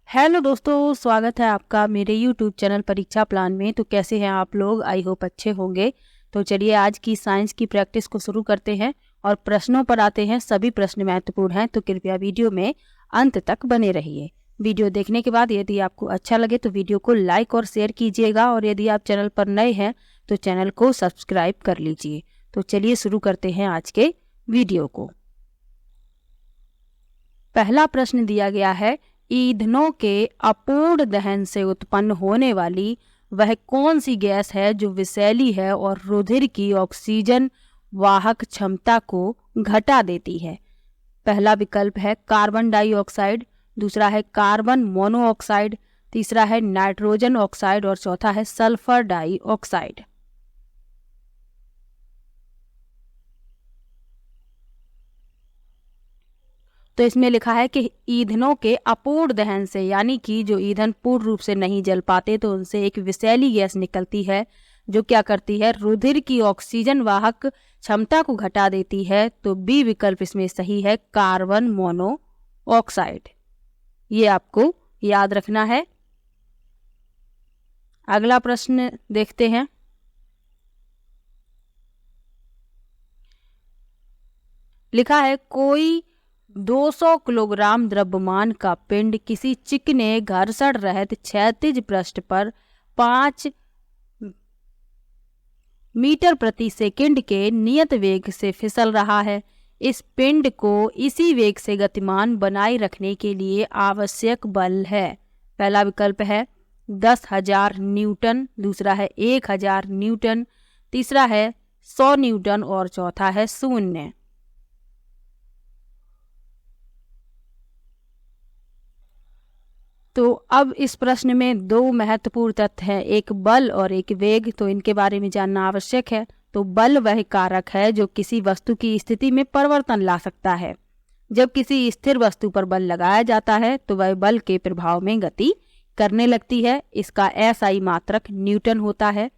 Hello दोस्तों, स्वागत है आपका मेरे YouTube चैनल परीक्षा प्लान में। तो कैसे हैं आप लोग? आई होप अच्छे होंगे। तो चलिए आज की साइंस की प्रैक्टिस को शुरू करते हैं और प्रश्नों पर आते हैं। सभी प्रश्न महत्वपूर्ण हैं, तो कृपया वीडियो में अंत तक बने रहिए। वीडियो देखने के बाद यदि आपको अच्छा लगे तो वीडियो को लाइक और शेयर कीजिएगा, और यदि आप चैनल पर नए हैं तो चैनल को सब्सक्राइब कर लीजिए। तो चलिए शुरू करते हैं आज के वीडियो को। पहला प्रश्न दिया गया है, ईंधनों के अपूर्ण दहन से उत्पन्न होने वाली वह कौन सी गैस है जो विषैली है और रुधिर की ऑक्सीजन वाहक क्षमता को घटा देती है? पहला विकल्प है कार्बन डाइऑक्साइड, दूसरा है कार्बन मोनोऑक्साइड, तीसरा है नाइट्रोजन ऑक्साइड और चौथा है सल्फर डाइऑक्साइड। तो इसमें लिखा है कि ईंधनों के अपूर्ण दहन से, यानी कि जो ईंधन पूर्ण रूप से नहीं जल पाते तो उनसे एक विषैली गैस निकलती है जो क्या करती है, रुधिर की ऑक्सीजन वाहक क्षमता को घटा देती है। तो बी विकल्प इसमें सही है, कार्बन मोनोऑक्साइड। ये आपको याद रखना है। अगला प्रश्न देखते हैं। लिखा है कोई 200 किलोग्राम द्रव्यमान का पिंड किसी चिकने घर्षण रहित क्षैतिज पृष्ठ पर 5 मीटर प्रति सेकंड के नियत वेग से फिसल रहा है। इस पिंड को इसी वेग से गतिमान बनाए रखने के लिए आवश्यक बल है। पहला विकल्प है 10,000 न्यूटन, दूसरा है 1,000 न्यूटन, तीसरा है 100 न्यूटन और चौथा है 0। तो अब इस प्रश्न में दो महत्वपूर्ण तथ्य हैं, एक बल और एक वेग। तो इनके बारे में जानना आवश्यक है। तो बल वह कारक है जो किसी वस्तु की स्थिति में परिवर्तन ला सकता है। जब किसी स्थिर वस्तु पर बल लगाया जाता है तो वह बल के प्रभाव में गति करने लगती है। इसका एसआई मात्रक न्यूटन होता है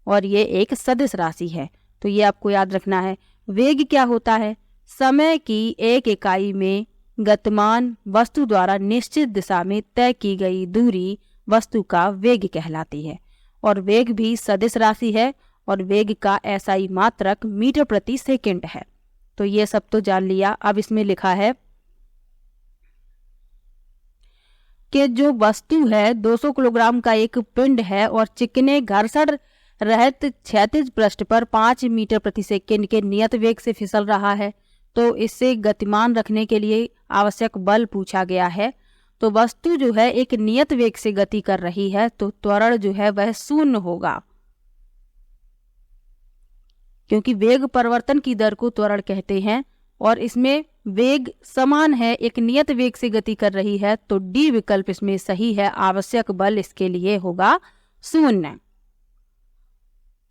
और ये एक सदिश राशि है। तो ये आपको याद रखना है। वेग क्या होता है? समय की एक इकाई में गतिमान वस्तु द्वारा निश्चित दिशा में तय की गई दूरी वस्तु का वेग कहलाती है। और वेग भी सदिश राशि है और वेग का एसआई मात्रक मीटर प्रति सेकंड है। तो ये सब तो जान लिया। अब इसमें लिखा है कि जो वस्तु है 200 किलोग्राम का एक पिंड है और चिकने घर्षण रहित क्षैतिज पृष्ठ पर 5 मीटर प्रति सेकंड के नियत वेग से फिसल रहा है। तो इससे गतिमान रखने के लिए आवश्यक बल पूछा गया है। तो वस्तु जो है एक नियत वेग से गति कर रही है, तो त्वरण जो है वह 0 होगा, क्योंकि वेग परिवर्तन की दर को त्वरण कहते हैं। और इसमें वेग समान है, एक नियत वेग से गति कर रही है। तो डी विकल्प इसमें सही है, आवश्यक बल इसके लिए होगा 0।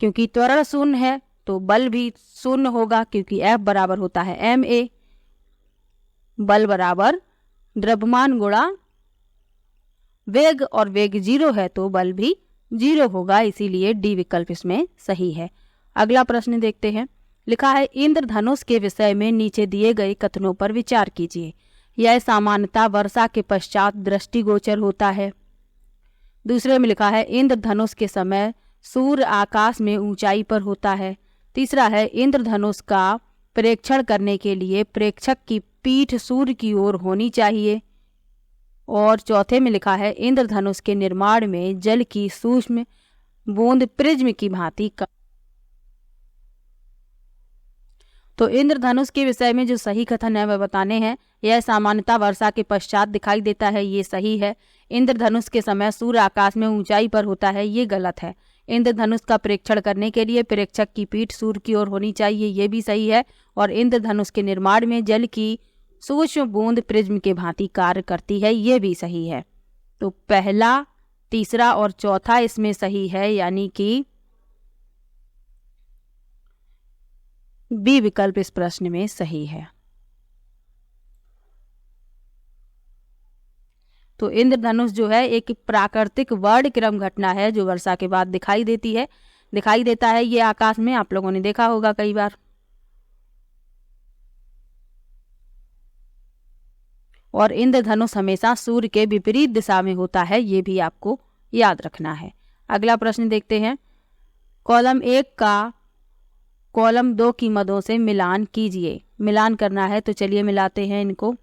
क्योंकि त्वरण 0 है तो बल भी 0 होगा, क्योंकि F बराबर होता है ma। बल बराबर द्रव्यमान गुणा वेग, और वेग 0 है तो बल भी 0 होगा, इसीलिए डी विकल्प इसमें सही है। अगला प्रश्न देखते हैं। लिखा है इंद्रधनुष के विषय में नीचे दिए गए कथनों पर विचार कीजिए। यह सामान्यतः वर्षा के पश्चात दृष्टिगोचर होता है। दूसरे में लिखा है इंद्रधनुष के समय सूर्य आकाश में ऊंचाई पर होता है। तीसरा है इंद्रधनुष का प्रेक्षण करने के लिए प्रेक्षक की पीठ सूर्य की ओर होनी चाहिए। और चौथे में लिखा है इंद्रधनुष के निर्माण में जल की सूक्ष्म बूंद प्रिज्म की भांति का। तो इंद्रधनुष के विषय में जो सही कथन है वह बताने हैं। यह सामान्यतः वर्षा के पश्चात दिखाई देता है, ये सही है। इंद्रधनुष के समय सूर्य आकाश में ऊंचाई पर होता है, ये गलत है। इंद्रधनुष का प्रेक्षण करने के लिए प्रेक्षक की पीठ सूर्य की ओर होनी चाहिए, ये भी सही है। और इंद्रधनुष के निर्माण में जल की सूक्ष्म बूंद प्रिज्म के भांति कार्य करती है, ये भी सही है। तो पहला, तीसरा और चौथा इसमें सही है, यानी कि बी विकल्प इस प्रश्न में सही है। तो इंद्रधनुष जो है एक प्राकृतिक वर्णक्रम घटना है जो वर्षा के बाद दिखाई देता है। ये आकाश में आप लोगों ने देखा होगा कई बार। और इंद्रधनुष हमेशा सूर्य के विपरीत दिशा में होता है, ये भी आपको याद रखना है। अगला प्रश्न देखते हैं। कॉलम 1 का कॉलम 2 की मदों से मिलान कीजिए। मिलान करना है तो चलिए मिलाते हैं इनको।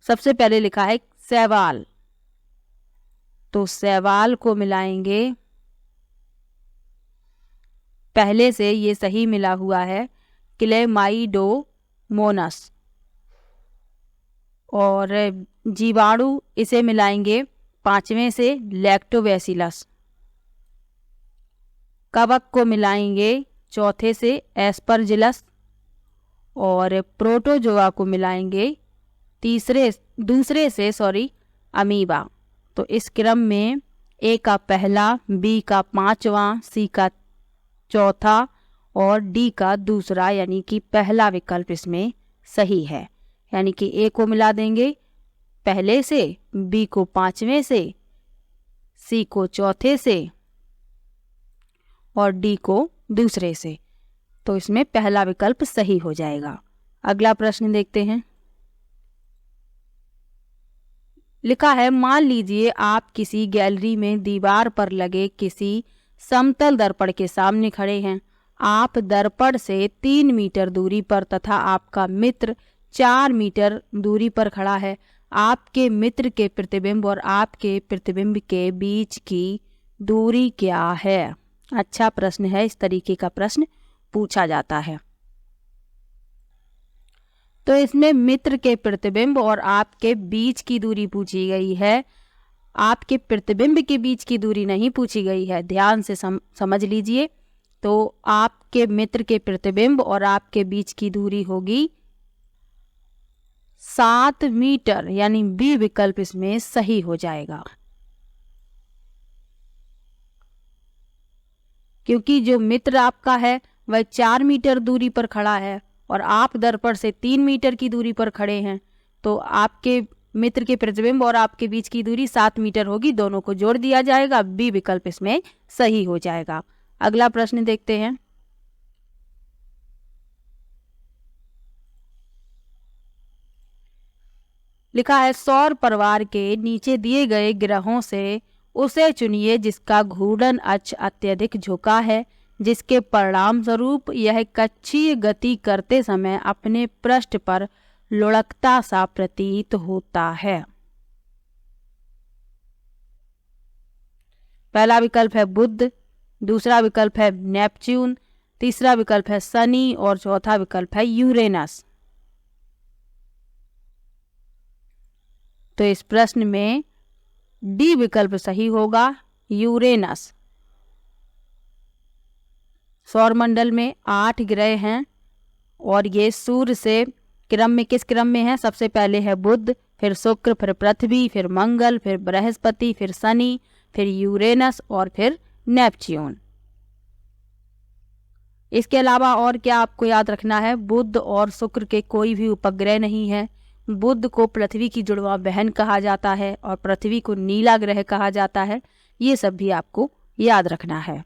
सबसे पहले लिखा है सवाल, तो सवाल को मिलाएंगे, पहले से ये सही मिला हुआ है क्लेमाइडोमोनास, और जीवाणु इसे मिलाएंगे 5वें से लैक्टोबैसिलस। कवक को मिलाएंगे 4थे से एस्परजिलस, और प्रोटोजोआ को मिलाएंगे दूसरे से अमीबा। तो इस क्रम में ए का पहला, बी का 5वां, सी का 4था और डी का दूसरा यानी कि पहला विकल्प इसमें सही है। यानी कि ए को मिला देंगे पहले से, बी को 5वें से, सी को 4थे से और डी को दूसरे से, तो इसमें पहला विकल्प सही हो जाएगा। अगला प्रश्न देखते हैं। लिखा है मान लीजिए आप किसी गैलरी में दीवार पर लगे किसी समतल दर्पण के सामने खड़े हैं। आप दर्पण से 3 मीटर दूरी पर तथा आपका मित्र 4 मीटर दूरी पर खड़ा है। आपके मित्र के प्रतिबिंब और आपके प्रतिबिंब के बीच की दूरी क्या है? अच्छा प्रश्न है, इस तरीके का प्रश्न पूछा जाता है। तो इसमें मित्र के प्रतिबिंब और आपके बीच की दूरी पूछी गई है, आपके प्रतिबिंब के बीच की दूरी नहीं पूछी गई है। ध्यान से समझ लीजिए। तो आपके मित्र के प्रतिबिंब और आपके बीच की दूरी होगी 7 मीटर, यानी बी विकल्प इसमें सही हो जाएगा। क्योंकि जो मित्र आपका है वह 4 मीटर दूरी पर खड़ा है और आप दर्पण से 3 मीटर की दूरी पर खड़े हैं, तो आपके मित्र के प्रतिबिंब और आपके बीच की दूरी 7 मीटर होगी। दोनों को जोड़ दिया जाएगा, बी विकल्प इसमें सही हो जाएगा। अगला प्रश्न देखते हैं। लिखा है सौर परिवार के नीचे दिए गए ग्रहों से उसे चुनिए जिसका घूर्णन अक्ष अत्यधिक झुका है, जिसके परिणाम स्वरूप यह कक्षीय गति करते समय अपने पृष्ठ पर लुढ़कता सा प्रतीत होता है। पहला विकल्प है बुध, दूसरा विकल्प है नेपच्यून, तीसरा विकल्प है शनि और चौथा विकल्प है यूरेनस। तो इस प्रश्न में डी विकल्प सही होगा, यूरेनस। सौरमंडल में 8 ग्रह हैं और ये सूर्य से क्रम में किस क्रम में है? सबसे पहले है बुध, फिर शुक्र, फिर पृथ्वी, फिर मंगल, फिर बृहस्पति, फिर शनि, फिर यूरेनस और फिर नेपच्यून। इसके अलावा और क्या आपको याद रखना है? बुध और शुक्र के कोई भी उपग्रह नहीं है। बुध को पृथ्वी की जुड़वा बहन कहा जाता है और पृथ्वी को नीला ग्रह कहा जाता है। ये सब भी आपको याद रखना है।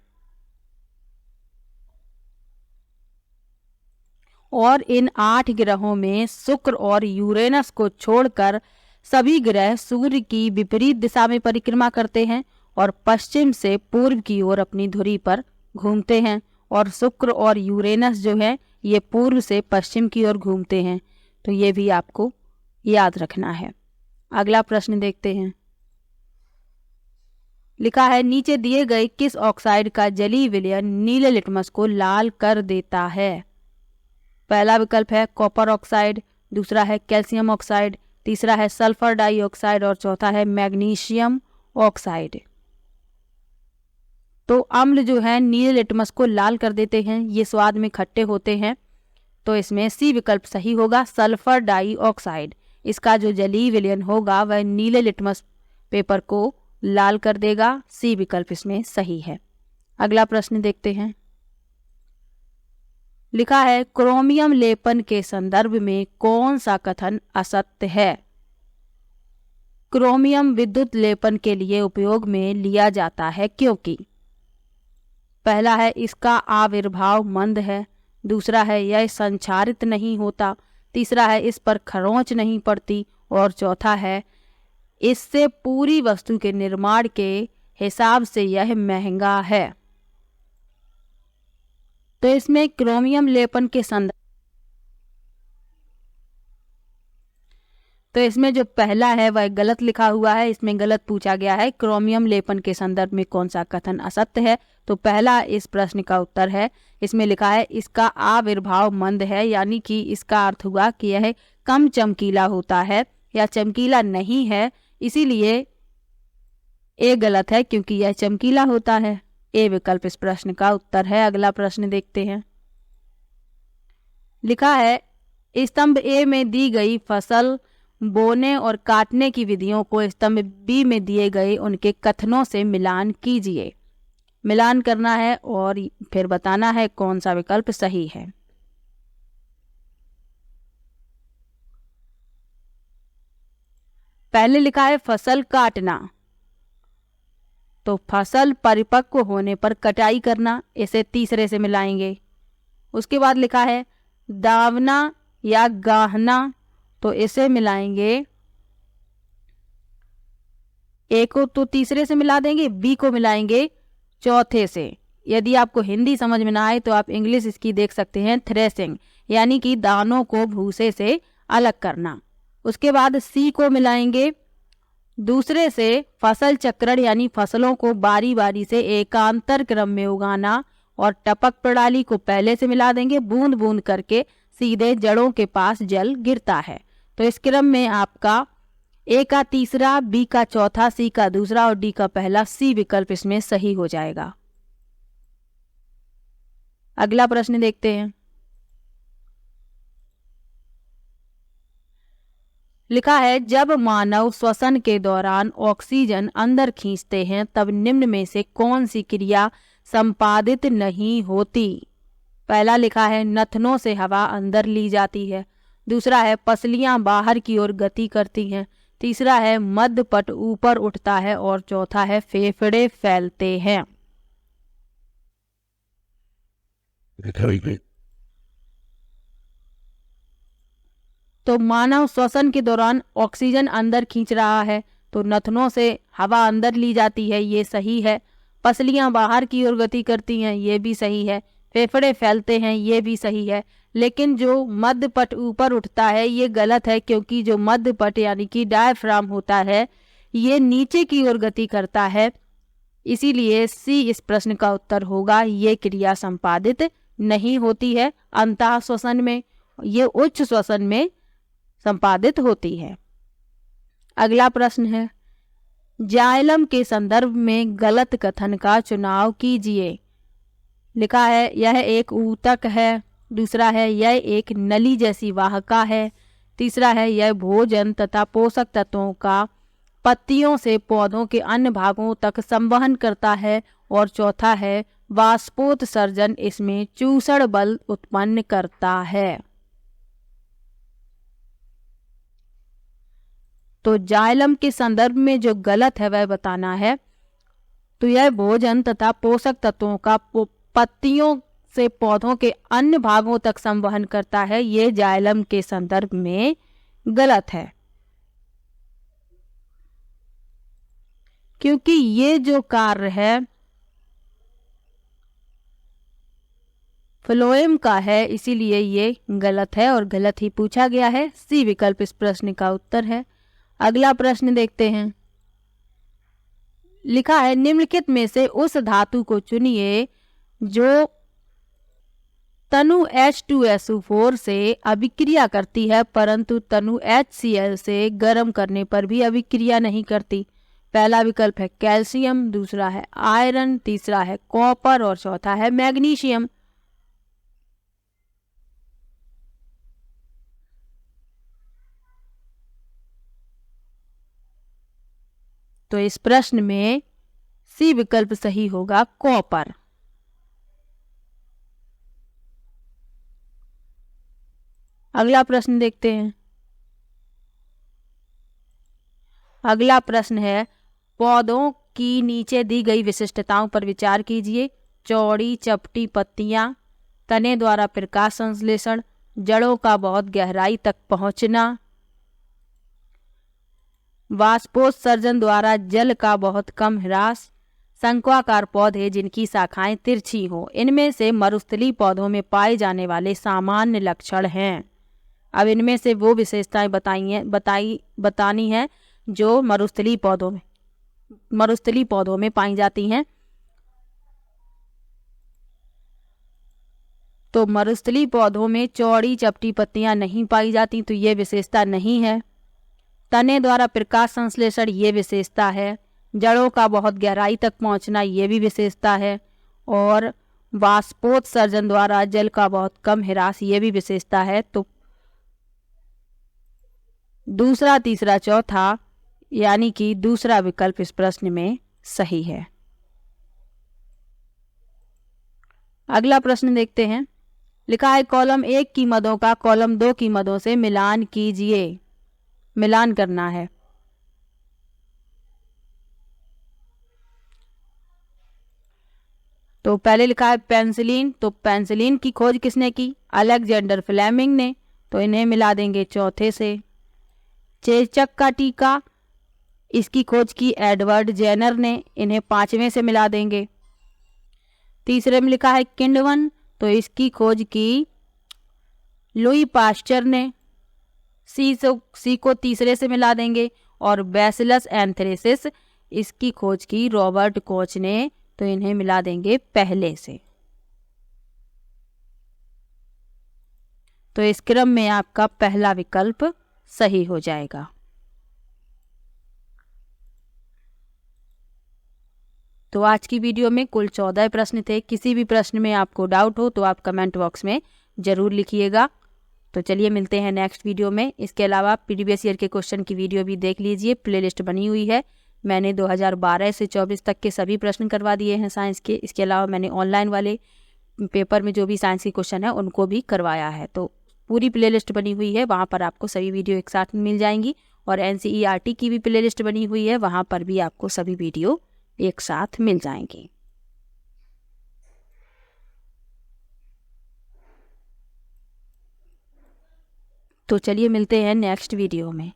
और इन 8 ग्रहों में शुक्र और यूरेनस को छोड़कर सभी ग्रह सूर्य की विपरीत दिशा में परिक्रमा करते हैं और पश्चिम से पूर्व की ओर अपनी धुरी पर घूमते हैं। और शुक्र और यूरेनस जो है ये पूर्व से पश्चिम की ओर घूमते हैं। तो ये भी आपको याद रखना है। अगला प्रश्न देखते हैं। लिखा है नीचे दिए गए किस ऑक्साइड का जलीय विलयन नीले लिटमस को लाल कर देता है? पहला विकल्प है कॉपर ऑक्साइड, दूसरा है कैल्शियम ऑक्साइड, तीसरा है सल्फर डाइऑक्साइड और चौथा है मैग्नीशियम ऑक्साइड। तो अम्ल जो है नीले लिटमस को लाल कर देते हैं, ये स्वाद में खट्टे होते हैं। तो इसमें सी विकल्प सही होगा, सल्फर डाइऑक्साइड। इसका जो जलीय विलयन होगा वह नीले लिटमस पेपर को लाल कर देगा। सी विकल्प इसमें सही है। अगला प्रश्न देखते हैं। लिखा है क्रोमियम लेपन के संदर्भ में कौन सा कथन असत्य है? क्रोमियम विद्युत लेपन के लिए उपयोग में लिया जाता है क्योंकि पहला है इसका आविर्भाव मंद है, दूसरा है यह संक्षारित नहीं होता, तीसरा है इस पर खरोंच नहीं पड़ती, और चौथा है इससे पूरी वस्तु के निर्माण के हिसाब से यह महंगा है। तो इसमें क्रोमियम लेपन के संदर्भ, तो इसमें जो पहला है वह गलत लिखा हुआ है। इसमें गलत पूछा गया है क्रोमियम लेपन के संदर्भ में कौन सा कथन असत्य है। तो पहला इस प्रश्न का उत्तर है, इसमें लिखा है इसका आविर्भाव मंद है, यानी कि इसका अर्थ हुआ कि यह कम चमकीला होता है या चमकीला नहीं है, इसीलिए ए गलत है क्योंकि यह चमकीला होता है। ए विकल्प इस प्रश्न का उत्तर है। अगला प्रश्न देखते हैं। लिखा है स्तंभ ए में दी गई फसल बोने और काटने की विधियों को स्तंभ बी में दिए गए उनके कथनों से मिलान कीजिए। मिलान करना है और फिर बताना है कौन सा विकल्प सही है। पहले लिखा है फसल काटना, तो फसल परिपक्व होने पर कटाई करना, इसे तीसरे से मिलाएंगे। उसके बाद लिखा है दावना या गाहना, तो इसे मिलाएंगे। ए को तो तीसरे से मिला देंगे, बी को मिलाएंगे चौथे से। यदि आपको हिंदी समझ में ना आए तो आप इंग्लिश इसकी देख सकते हैं, थ्रेसिंग, यानी कि दानों को भूसे से अलग करना। उसके बाद सी को मिलाएंगे दूसरे से फसल चक्रण, यानी फसलों को बारी बारी से एकांतर क्रम में उगाना, और टपक प्रणाली को पहले से मिला देंगे, बूंद बूंद करके सीधे जड़ों के पास जल गिरता है। तो इस क्रम में आपका ए का तीसरा, बी का चौथा, सी का दूसरा और डी का पहला, सी विकल्प इसमें सही हो जाएगा। अगला प्रश्न देखते हैं। लिखा है जब मानव श्वसन के दौरान ऑक्सीजन अंदर खींचते हैं तब निम्न में से कौन सी क्रिया संपादित नहीं होती। पहला लिखा है नथनों से हवा अंदर ली जाती है, दूसरा है पसलियां बाहर की ओर गति करती हैं, तीसरा है मध्यपट ऊपर उठता है और चौथा है फेफड़े फैलते हैं। तो मानव श्वसन के दौरान ऑक्सीजन अंदर खींच रहा है, तो नथनों से हवा अंदर ली जाती है, ये सही है। पसलियां बाहर की ओर गति करती हैं, ये भी सही है। फेफड़े फैलते हैं, ये भी सही है। लेकिन जो मध्यपट ऊपर उठता है ये गलत है, क्योंकि जो मध्यपट यानी कि डायफ्राम होता है ये नीचे की ओर गति करता है, इसीलिए सी इस प्रश्न का उत्तर होगा। ये क्रिया संपादित नहीं होती है अंतः श्वसन में, ये उच्च श्वसन में संपादित होती है। अगला प्रश्न है जाइलम के संदर्भ में गलत कथन का चुनाव कीजिए। लिखा है यह एक ऊतक है, दूसरा है यह एक नली जैसी वाहिका है, तीसरा है यह भोजन तथा पोषक तत्वों का पत्तियों से पौधों के अन्य भागों तक संवहन करता है, और चौथा है वाष्पोत्सर्जन इसमें चूसण बल उत्पन्न करता है। तो जाइलम के संदर्भ में जो गलत है वह बताना है। तो यह भोजन तथा पोषक तत्वों का पत्तियों से पौधों के अन्य भागों तक संवहन करता है, ये जाइलम के संदर्भ में गलत है, क्योंकि ये जो कार्य है फ्लोएम का है, इसीलिए ये गलत है और गलत ही पूछा गया है। सी विकल्प इस प्रश्न का उत्तर है। अगला प्रश्न देखते हैं। लिखा है निम्नलिखित में से उस धातु को चुनिए जो तनु H2SO4 से अभिक्रिया करती है परंतु तनु HCl से गर्म करने पर भी अभिक्रिया नहीं करती। पहला विकल्प है कैल्शियम, दूसरा है आयरन, तीसरा है कॉपर और चौथा है मैग्नीशियम। तो इस प्रश्न में सी विकल्प सही होगा, कॉपर। अगला प्रश्न देखते हैं। अगला प्रश्न है पौधों की नीचे दी गई विशिष्टताओं पर विचार कीजिए। चौड़ी चपटी पत्तियां, तने द्वारा प्रकाश संश्लेषण, जड़ों का बहुत गहराई तक पहुंचना, वाष्पोत्सर्जन द्वारा जल का बहुत कम ह्रास, शंक्वाकार पौधे जिनकी शाखाएं तिरछी हों। इनमें से मरुस्थलीय पौधों में पाए जाने वाले सामान्य लक्षण हैं। अब इनमें से वो विशेषताएं बतानी है जो मरुस्थलीय पौधों में पाई जाती हैं। तो मरुस्थलीय पौधों में चौड़ी चपटी पत्तियां नहीं पाई जाती, तो ये विशेषता नहीं है। तने द्वारा प्रकाश संश्लेषण, ये विशेषता है। जड़ों का बहुत गहराई तक पहुंचना, ये भी विशेषता है। और वाष्पोत्सर्जन द्वारा जल का बहुत कम ह्रास, ये भी विशेषता है। तो दूसरा, तीसरा, चौथा यानी कि दूसरा विकल्प इस प्रश्न में सही है। अगला प्रश्न देखते हैं। लिखा है कॉलम 1 की मदों का कॉलम 2 की मदों से मिलान कीजिए। मिलान करना है। तो पहले लिखा है पेंसिलिन। तो पेंसिलिन की खोज किसने की? अलेक्जेंडर फ्लेमिंग ने। तो इन्हें मिला देंगे चौथे से। चेचक का टीका, इसकी खोज की एडवर्ड जेनर ने। इन्हें 5वें से मिला देंगे। तीसरे में लिखा है किंडवन। तो इसकी खोज की लुई पास्चर ने। सी को तीसरे से मिला देंगे। और बैसिलस एंथ्रेसिस, इसकी खोज की रॉबर्ट कोच ने। तो इन्हें मिला देंगे पहले से। तो इस क्रम में आपका पहला विकल्प सही हो जाएगा। तो आज की वीडियो में कुल 14 प्रश्न थे। किसी भी प्रश्न में आपको डाउट हो तो आप कमेंट बॉक्स में ज़रूर लिखिएगा। तो चलिए मिलते हैं नेक्स्ट वीडियो में। इसके अलावा प्रीवियस ईयर के क्वेश्चन की वीडियो भी देख लीजिए, प्लेलिस्ट बनी हुई है। मैंने 2012 से 24 तक के सभी प्रश्न करवा दिए हैं साइंस के। इसके अलावा मैंने ऑनलाइन वाले पेपर में जो भी साइंस के क्वेश्चन है उनको भी करवाया है। तो पूरी प्लेलिस्ट बनी हुई है, वहाँ पर आपको सभी वीडियो एक साथ मिल जाएंगी। और NCERT की भी प्लेलिस्ट बनी हुई है, वहाँ पर भी आपको सभी वीडियो एक साथ मिल जाएंगी। तो चलिए मिलते हैं नेक्स्ट वीडियो में।